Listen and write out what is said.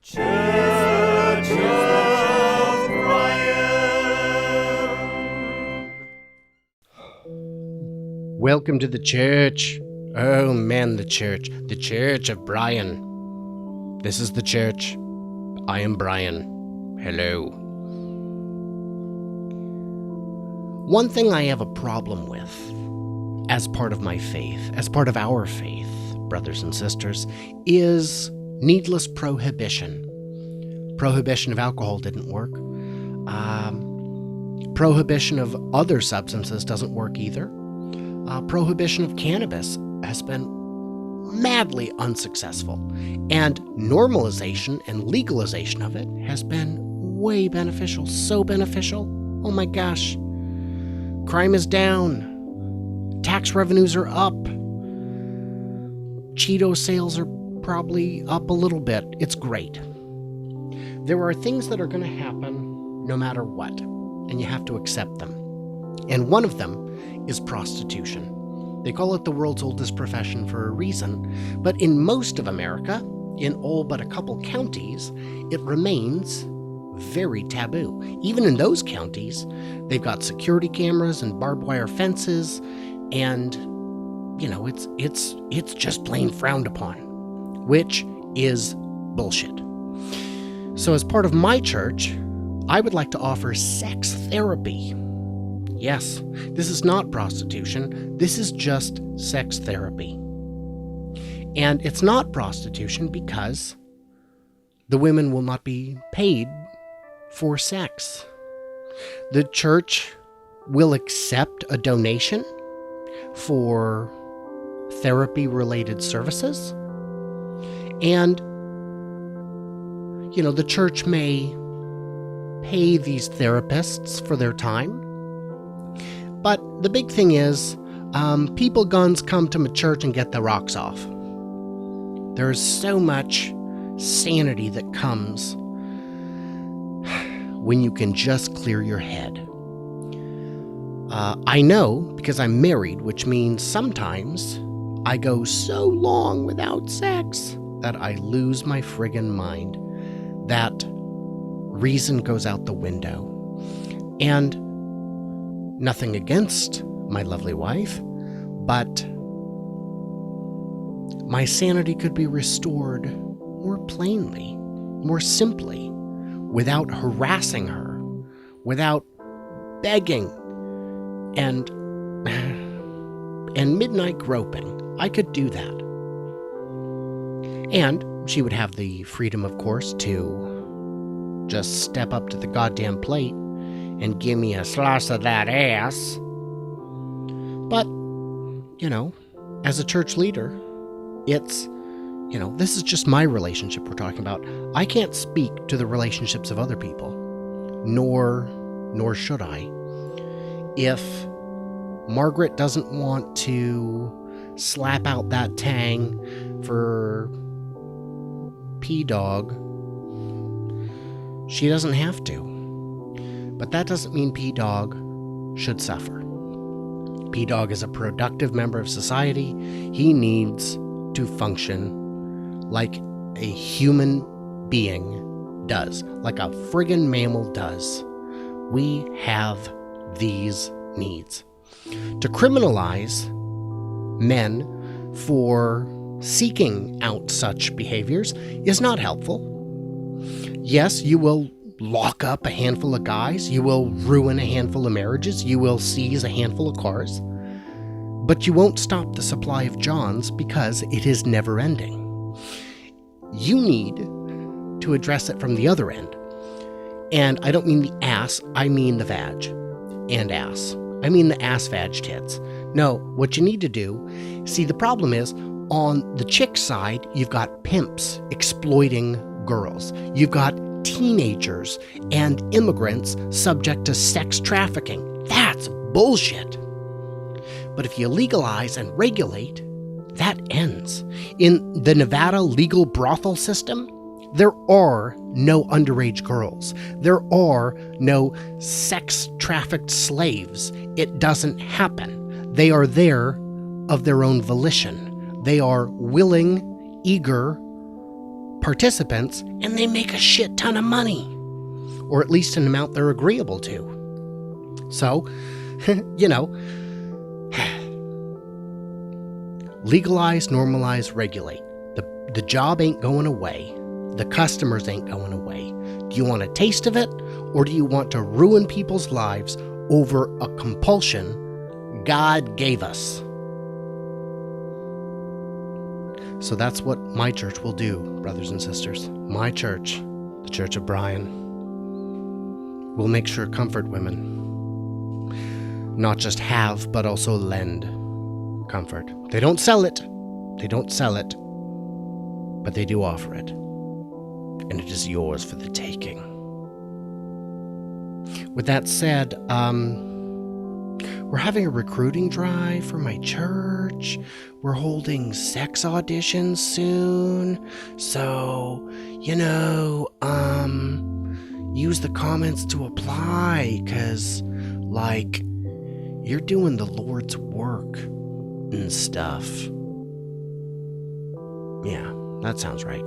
Church of Brian. Welcome to the church. Oh man, the church of Brian. This is the church. I am Brian. Hello. One thing I have a problem with, as part of my faith, as part of our faith, brothers and sisters, is needless prohibition. Prohibition of alcohol didn't work. Prohibition of other substances doesn't work either. Prohibition of cannabis has been madly unsuccessful. And normalization and legalization of it has been way beneficial. So beneficial. Oh my gosh. Crime is down. Tax revenues are up. Cheeto sales are probably up a little bit. It's great. There are things that are going to happen no matter what, and you have to accept them. And one of them is prostitution. They call it the world's oldest profession for a reason, but in most of America, in all but a couple counties, it remains very taboo. Even in those counties, they've got security cameras and barbed wire fences, and it's just plain frowned upon, which is bullshit. So as part of my church, I would like to offer sex therapy. Yes, this is not prostitution. This is just sex therapy. And it's not prostitution because the women will not be paid for sex. The church will accept a donation for therapy-related services. And, the church may pay these therapists for their time. But the big thing is, people guns come to my church and get the rocks off. There's so much sanity that comes when you can just clear your head. I know because I'm married, which means sometimes I go so long without sex that I lose my friggin' mind. That reason goes out the window. And nothing against my lovely wife, but my sanity could be restored more plainly, more simply, without harassing her, without begging and midnight groping. I could do that. And she would have the freedom, of course, to just step up to the goddamn plate and give me a slice of that ass. But, as a church leader, it's, this is just my relationship we're talking about. I can't speak to the relationships of other people, nor should I. If Margaret doesn't want to slap out that tang for P-Dog, she doesn't have to. But that doesn't mean P-Dog should suffer. P-Dog is a productive member of society. He needs to function like a human being does, like a friggin' mammal does. We have these needs. To criminalize men for seeking out such behaviors is not helpful. Yes, you will lock up a handful of guys, you will ruin a handful of marriages, you will seize a handful of cars, but you won't stop the supply of Johns because it is never ending. You need to address it from the other end. And I don't mean the ass, I mean the vag and ass. I mean the ass-vag tits. No, what you need to do, see, the problem is, on the chick side, you've got pimps exploiting girls. You've got teenagers and immigrants subject to sex trafficking. That's bullshit. But if you legalize and regulate, that ends. In the Nevada legal brothel system, there are no underage girls. There are no sex-trafficked slaves. It doesn't happen. They are there of their own volition. They are willing, eager participants, and they make a shit ton of money, or at least an amount they're agreeable to. So, legalize, normalize, regulate. The job ain't going away. The customers ain't going away. Do you want a taste of it, or do you want to ruin people's lives over a compulsion God gave us? So that's what my church will do, brothers and sisters. My church, the Church of Brian, will make sure comfort women not just have, but also lend comfort. They don't sell it. They don't sell it. But they do offer it. And it is yours for the taking. With that said, we're having a recruiting drive for my church. We're holding sex auditions soon. So, use the comments to apply, 'cause, you're doing the Lord's work and stuff. Yeah, that sounds right.